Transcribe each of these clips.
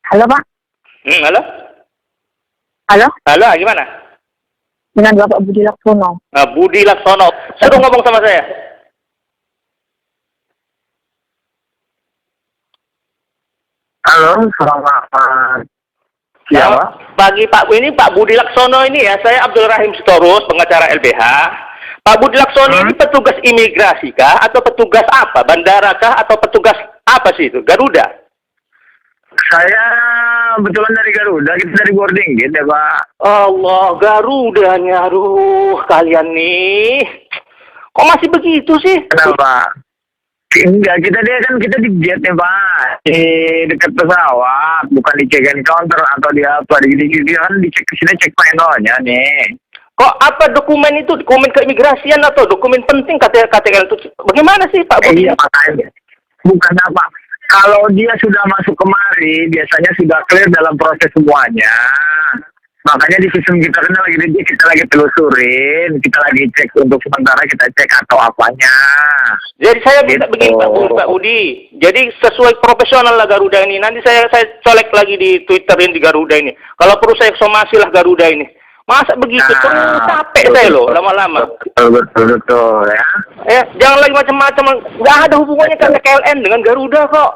Halo, Pak. Halo? Halo, Halo, gimana? dengan Bapak Budi Laksono. Budi Laksono. Suruh ngomong sama saya. Halo, selamat siang, Pak. Pagi Pak, ini Pak Budi Laksono ini ya, saya Abdul Rahim Sitorus, pengacara LBH. Pak Budi Laksono ini petugas imigrasi kah? Atau petugas apa? Bandara kah? Atau petugas apa sih itu? Garuda? Saya betulan dari Garuda, kita dari boarding gitu ya, Pak. Allah, Garudanya. Aduh, kalian nih. Kok masih begitu sih? Kenapa? Enggak, kita di jet nih, Pak. Di dekat pesawat, bukan di check-in counter atau di apa. Dia kan dicek ke sini cek final-nya nih. Kok apa dokumen itu? Dokumen keimigrasian atau dokumen penting kata itu? Bagaimana sih Pak Budi? Iya, makanya. Bukan apa. Kalau dia sudah masuk kemari, biasanya sudah clear dalam proses semuanya. Makanya di sistem kita kan kita lagi telusurin, kita lagi cek untuk sementara kita cek atau apanya. Jadi saya minta Gitu. begini Pak Budi. Jadi sesuai profesional lah Garuda ini. Nanti saya colek lagi di Twitterin di Garuda ini. Kalau perlu saya somasi lah Garuda ini. Masa begitu? Terus capek saya loh lama-lama. Betul ya. Jangan lagi macam-macam. Nggak ada hubungannya karena KLN dengan Garuda kok.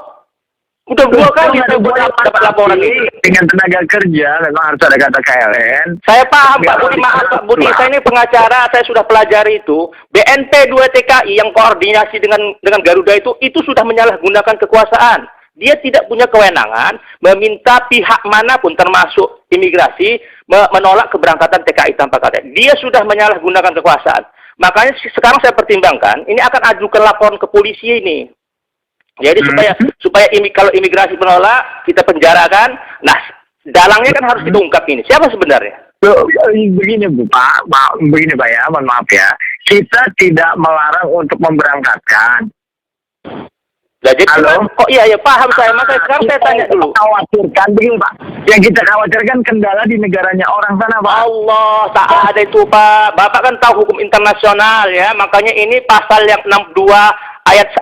Udah 2 kali saya dapat laporan ini. Dengan tenaga kerja memang harus ada kata KLN. Saya paham Pak Budi, maaf Pak Budi, saya ini pengacara, saya sudah pelajari itu. BNP 2 TKI yang koordinasi dengan Garuda itu sudah menyalahgunakan kekuasaan. Dia tidak punya kewenangan meminta pihak manapun termasuk imigrasi menolak keberangkatan TKI tanpa KTP. Dia sudah menyalahgunakan kekuasaan. Makanya sekarang saya pertimbangkan, ini akan ajukan laporan ke polisi ini. Jadi supaya kalau imigrasi menolak, kita penjarakan. Nah, dalangnya kan harus kita ungkap ini. Siapa sebenarnya? Begini Pak, begini Pak ya, mohon maaf ya. Kita tidak melarang untuk memberangkatkan. Nah, jadi kok iya paham saya. Maka sekarang saya tanya dulu. Khawatirkan begini Pak. Yang kita khawatirkan kendala di negaranya orang sana Pak. Allah, tak ada itu Pak. Bapak kan tahu hukum internasional ya. Makanya ini pasal yang 62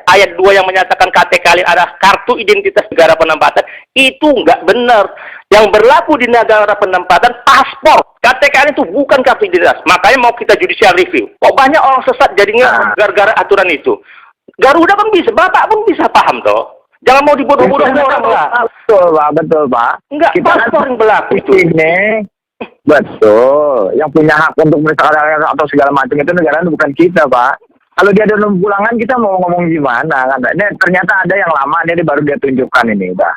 ayat 2 yang menyatakan KTK kalian adalah kartu identitas negara penempatan. Itu nggak benar. Yang berlaku di negara penempatan paspor. KTK kalian itu bukan kartu identitas. Makanya mau kita judicial review. Kok banyak orang sesat jadinya gara-gara aturan itu. Garuda kan bisa, Bapak pun bisa paham toh. Jangan mau dibodoh-bodoh orang lah. Betul Pak. Enggak, paspor yang berlaku itu. Ini betul. Yang punya hak untuk misalkan atau segala macam itu negara bukan kita Pak. Kalau dia ada pulangan kita mau ngomong gimana kan? Ini ternyata ada yang lama ini baru dia tunjukkan ini udah.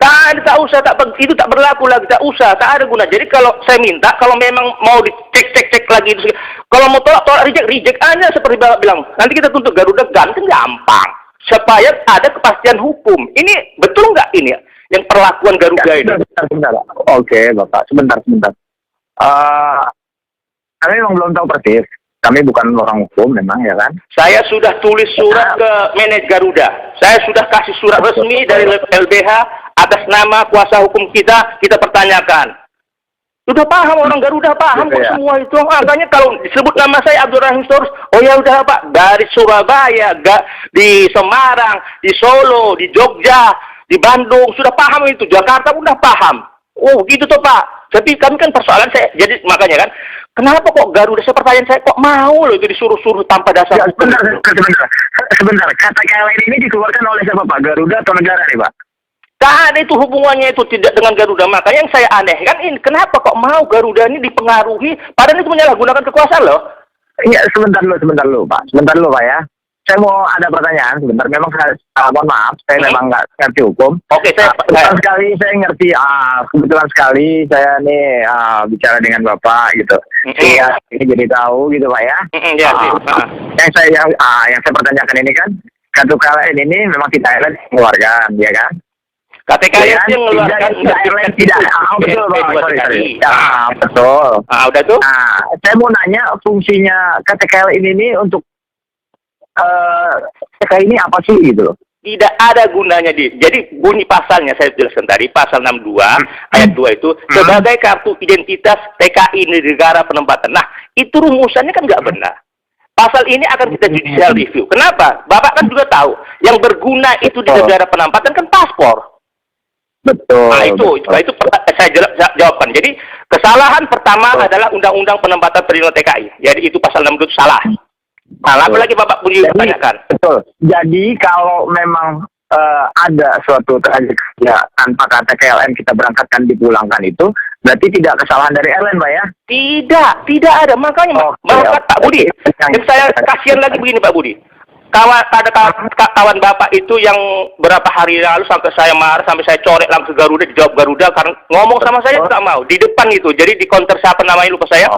Tak usah, itu tak berlaku lagi, tak usah, tak ada guna. Jadi kalau saya minta, kalau memang mau dicek lagi, kalau mau tolak reject aja seperti Bapak bilang. Nanti kita tuntut Garuda kan gampang. Supaya ada kepastian hukum. Ini betul nggak ini yang perlakuan Garuda ini? Sebentar. Oke Bapak, sebentar. Kami memang belum tahu persis. Kami bukan orang hukum memang ya kan. Saya sudah tulis surat ke manajer Garuda. Saya sudah kasih surat resmi dari LBH atas nama kuasa hukum kita pertanyakan. Sudah paham orang Garuda paham kok semua itu. Makanya kalau disebut nama saya Abdul Rahim Sitorus, oh ya udah Pak, dari Surabaya, di Semarang, di Solo, di Jogja, di Bandung sudah paham itu. Jakarta udah paham. Oh gitu tuh Pak. Tapi kami kan persoalan saya, jadi makanya kan, kenapa kok Garuda, pertanyaan saya, kok mau loh itu disuruh-suruh tanpa dasar? Ya, sebentar. Kata KLN ini dikeluarkan oleh siapa Pak? Garuda atau negara nih Pak? Tak ada itu hubungannya itu tidak dengan Garuda. Makanya yang saya aneh kan, kenapa kok mau Garuda ini dipengaruhi, padahal itu menyalahgunakan kekuasaan loh. Iya, sebentar dulu Pak. Sebentar dulu Pak ya. Saya mau ada pertanyaan sebentar. Memang mohon maaf, saya memang nggak ngerti hukum. Oke, kebetulan sekali saya nih bicara dengan Bapak gitu. Iya, ini jadi tahu gitu Pak ya. Yang saya pertanyakan ini kan, kartu KLN ini memang kita mengeluarkan, ya kan? KTK yang mengeluarkan tidak. Betul Pak. Betul. Udah tuh. Nah, saya mau nanya fungsinya KTK ini untuk TK ini apa sih gitu loh? Tidak ada gunanya jadi bunyi pasalnya saya jelaskan tadi, pasal 62 ayat 2 itu sebagai kartu identitas TKI negara penempatan. Nah, itu rumusannya kan nggak benar. Pasal ini akan kita judicial review. Kenapa? Bapak kan juga tahu yang berguna itu di negara penempatan kan paspor. Betul. Nah itu saya jawabkan. Jadi kesalahan pertama adalah Undang-Undang Penempatan Perlindungan TKI. Jadi itu pasal 6 itu salah. Nah, apalagi Bapak Budi tanyakan. Betul. Jadi kalau memang ada suatu tragedi tanpa kata KLM kita berangkatkan dipulangkan itu berarti tidak kesalahan dari airline, Pak ya? Tidak ada. Makanya Pak Budi. Dan saya kasihan lagi begini Pak Budi. Ada kawan Bapak itu yang berapa hari lalu sampai saya marah, sampai saya corek langsung ke Garuda, dijawab Garuda karena ngomong sama saya nggak mau di depan itu. Jadi di counter siapa namanya lupa saya.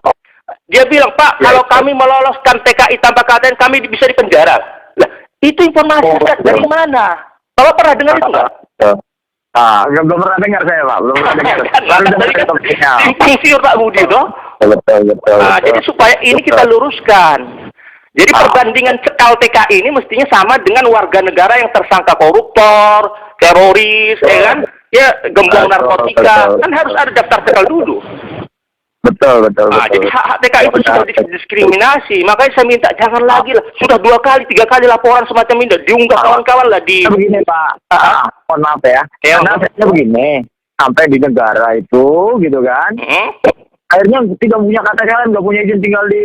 Dia bilang, Pak, kalau kami meloloskan TKI tanpa KTN, kami bisa dipenjara. Lah, itu informasi dari mana? Bapak pernah dengar itu nggak? Belum pernah dengar saya, Pak. Belum pernah dengar. Simpang siur Pak Budi, toh? Betul. Jadi supaya ini kita luruskan. Jadi perbandingan cekal TKI ini mestinya sama dengan warga negara yang tersangka koruptor, teroris, ya kan? Ya, gembong narkotika. Kan harus ada daftar cekal dulu. Betul. Jadi hak-hak TKI itu sudah diskriminasi. Makanya saya minta jangan lagi lah. Sudah 2 kali, 3 kali laporan semacam ini. Diunggah kawan-kawan lah di... Begini Pak, mohon maaf ya. Karena saya begini, sampai di negara itu gitu kan. Akhirnya tidak punya KTKL, nggak punya izin tinggal di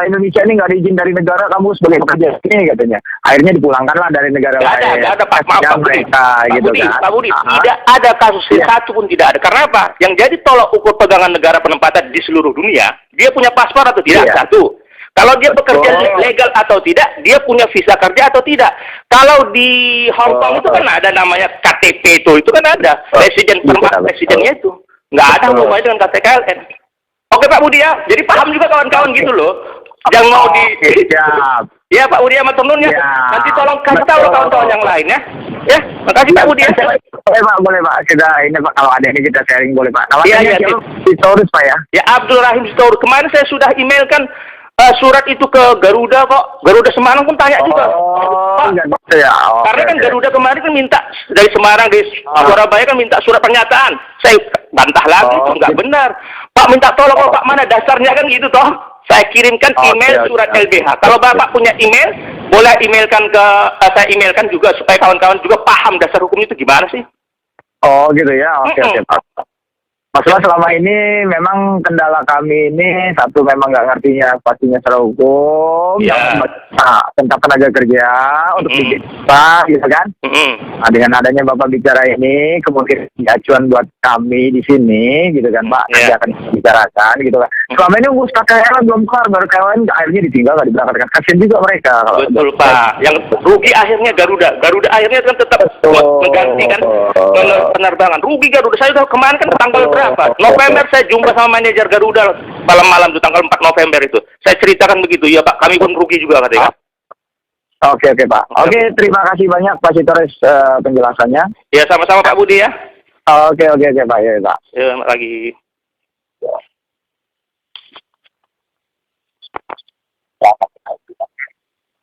Indonesia ini, nggak ada izin dari negara, kamu sebagai pekerja ini katanya. Akhirnya dipulangkanlah dari negara lain. Nggak ada, Pak. Maaf, mereka gitu kan. Pak Budi, tidak ada kasus satu pun tidak ada. Karena apa? Yang jadi tolak ukur pegangan negara penempatan di seluruh dunia, dia punya paspor atau tidak, satu. Kalau dia bekerja legal atau tidak, dia punya visa kerja atau tidak. Kalau di Hong Kong itu kan ada namanya KTP itu kan ada. Residennya itu. Nggak ada hubungannya dengan KTKLN. Oke Pak Budi ya, jadi paham juga kawan-kawan gitu loh. Jangan mau Ya Pak Budi sama Tenun ya. Nanti tolong kasih tahu kawan-kawan yang lain ya. Ya, makasih Pak Budi ya. Boleh Pak. Kita ini Pak, kalau ada ini kita sharing boleh Pak. Namanya Sitorus Pak ya. Ya, Abdul Rahim Sitorus. Kemarin saya sudah emailkan surat itu ke Garuda kok. Garuda Semarang pun tanya juga. Karena kan Garuda kemarin kan minta dari Semarang, dari Surabaya kan minta surat pernyataan. Saya bantah lagi itu nggak benar. Pak minta tolong Pak, mana dasarnya kan gitu toh. Saya kirimkan email surat LBH. Kalau Bapak punya email, boleh emailkan ke saya emailkan juga supaya kawan-kawan juga paham dasar hukum itu gimana sih. Oh gitu ya. Oke Pak. Masalah selama ini memang kendala kami ini satu memang nggak ngertinya pastinya secara hukum, tentang tenaga kerja untuk Pak, gitu kan? Nah, dengan adanya Bapak bicara ini, kemudian acuan buat kami di sini, gitu kan Pak, nanti akan dibicarakan, gitu kan? Selama ini urus KKL belum kelar, baru KKL akhirnya ditinggal nggak diberangkatkan, kasian juga mereka. Kalau betul Pak, yang rugi akhirnya Garuda akhirnya kan tetap menggantikan penerbangan, rugi Garuda. Saya udah kemarin kan tanggal berapa? November saya jumpa sama manajer Garuda malam-malam itu tanggal 4 November itu. Saya ceritakan begitu, ya Pak, kami pun rugi juga katanya. Oke Pak. Oke, terima kasih banyak Pak Sitorus penjelasannya. Ya sama-sama Pak Budi ya. Oke Pak, ya Pak. Ya lagi.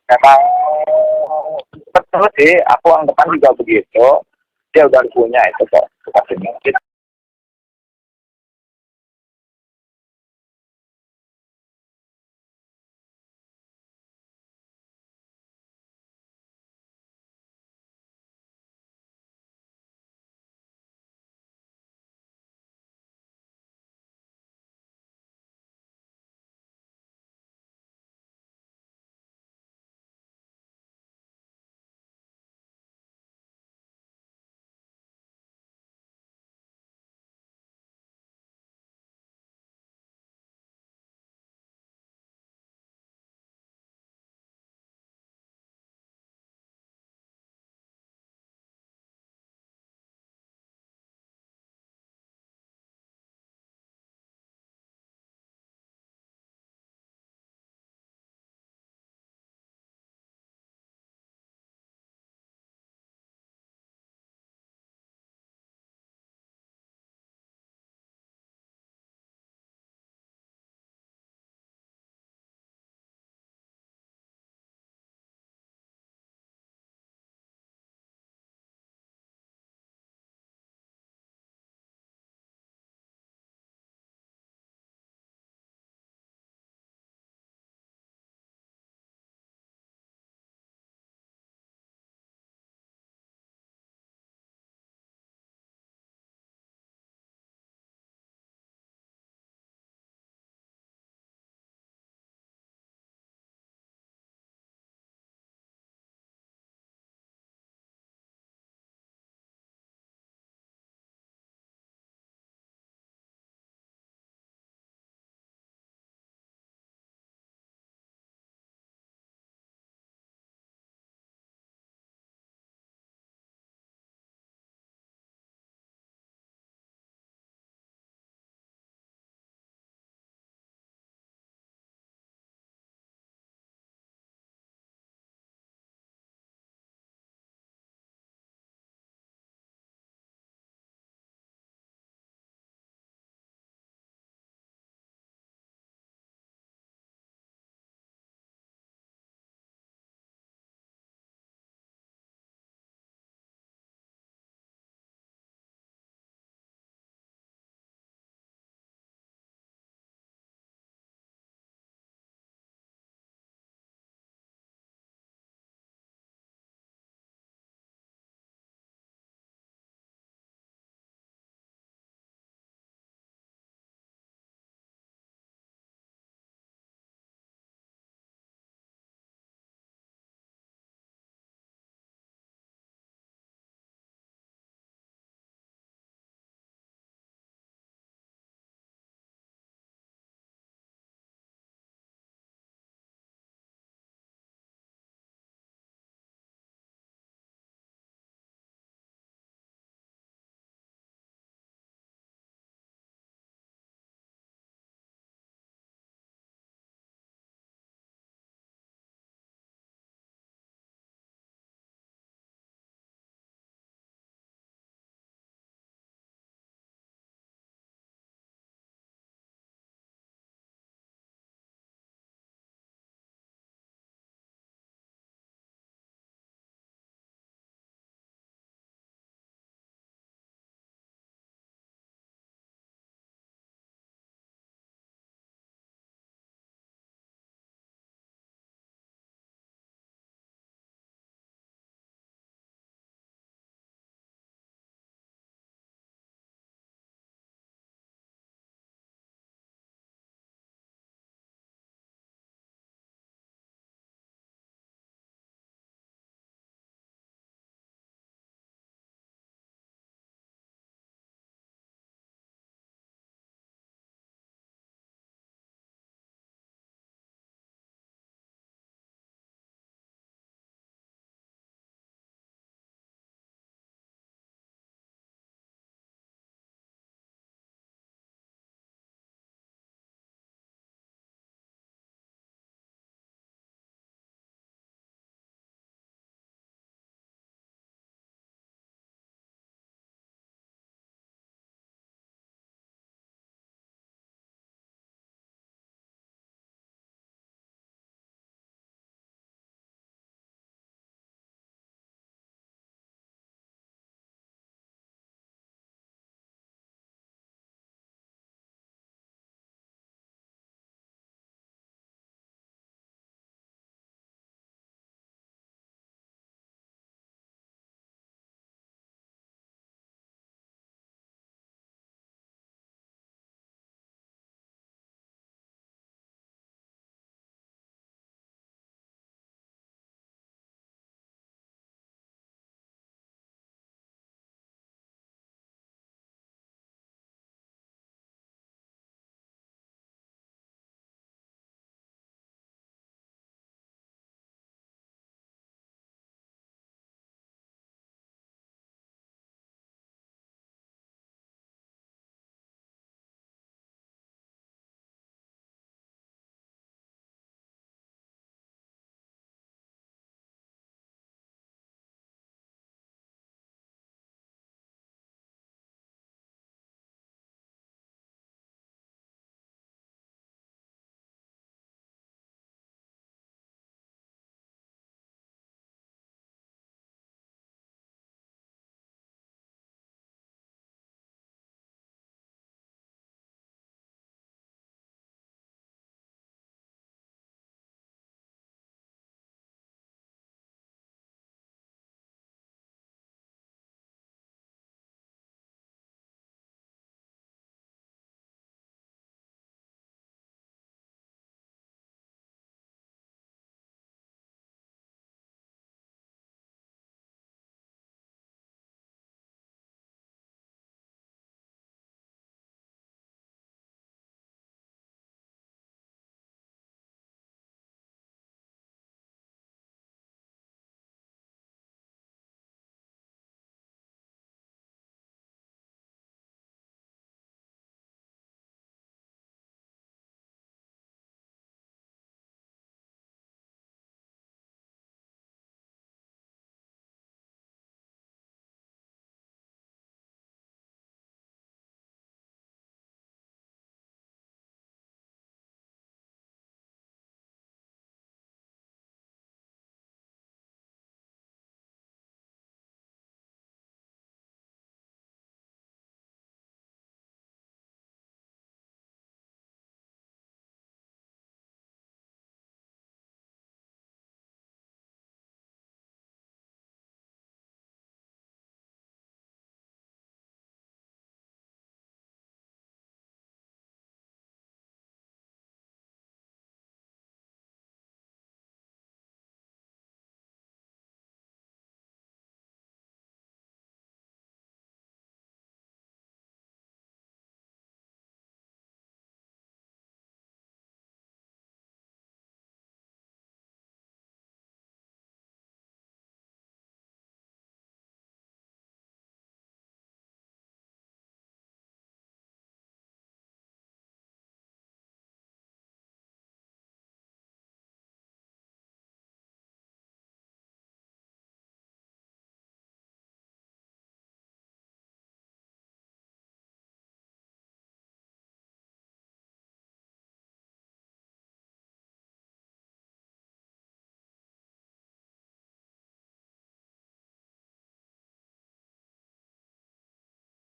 Memang betul sih, aku anggapan juga begitu. Dia udah punya itu kok, mungkin